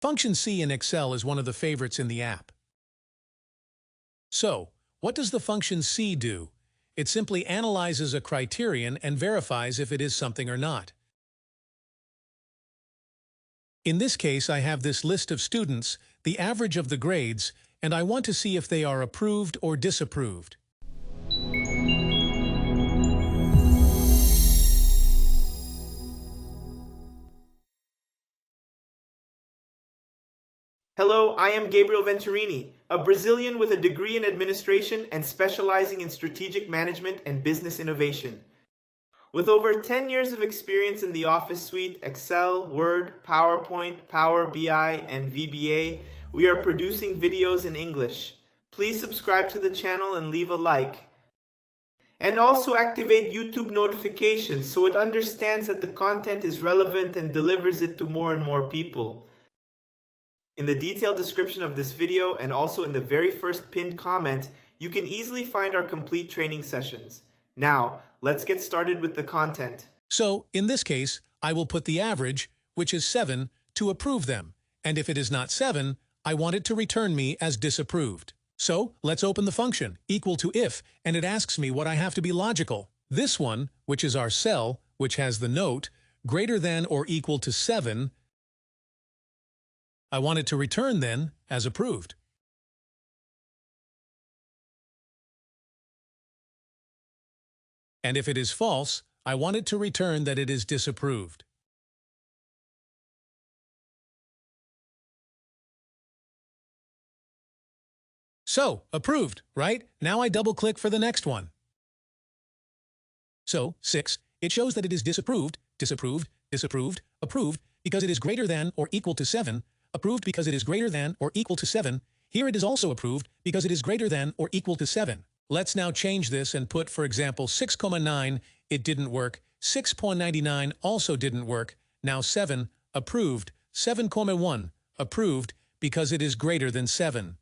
Function C in Excel is one of the favorites in the app. So, what does the function C do? It simply analyzes a criterion and verifies if it is something or not. In this case, I have this list of students, the average of the grades, and I want to see if they are approved or disapproved. Hello, I am Gabriel Venturini, a Brazilian with a degree in administration and specializing in strategic management and business innovation. With over 10 years of experience in the Office suite, Excel, Word, PowerPoint, Power BI, and VBA, we are producing videos in English. Please subscribe to the channel and leave a like. And also activate YouTube notifications so it understands that the content is relevant and delivers it to more and more people. In the detailed description of this video and also in the very first pinned comment, you can easily find our complete training sessions. Now, let's get started with the content. So, in this case, I will put the average, which is 7, to approve them, and if it is not 7, I want it to return me as disapproved. So, let's open the function, equal to if, and it asks me what I have to be logical. This one, which is our cell, which has the note, greater than or equal to 7, I want it to return then as approved. And if it is false, I want it to return that it is disapproved. So, approved, right? Now I double-click for the next one. So, 6, it shows that it is disapproved, disapproved, disapproved, approved, because it is greater than or equal to 7, approved because it is greater than or equal to 7. Here it is also approved because it is greater than or equal to 7. Let's now change this and put, for example, 6,9, it didn't work. 6.99 also didn't work. Now 7, approved. 7,1, approved because it is greater than 7.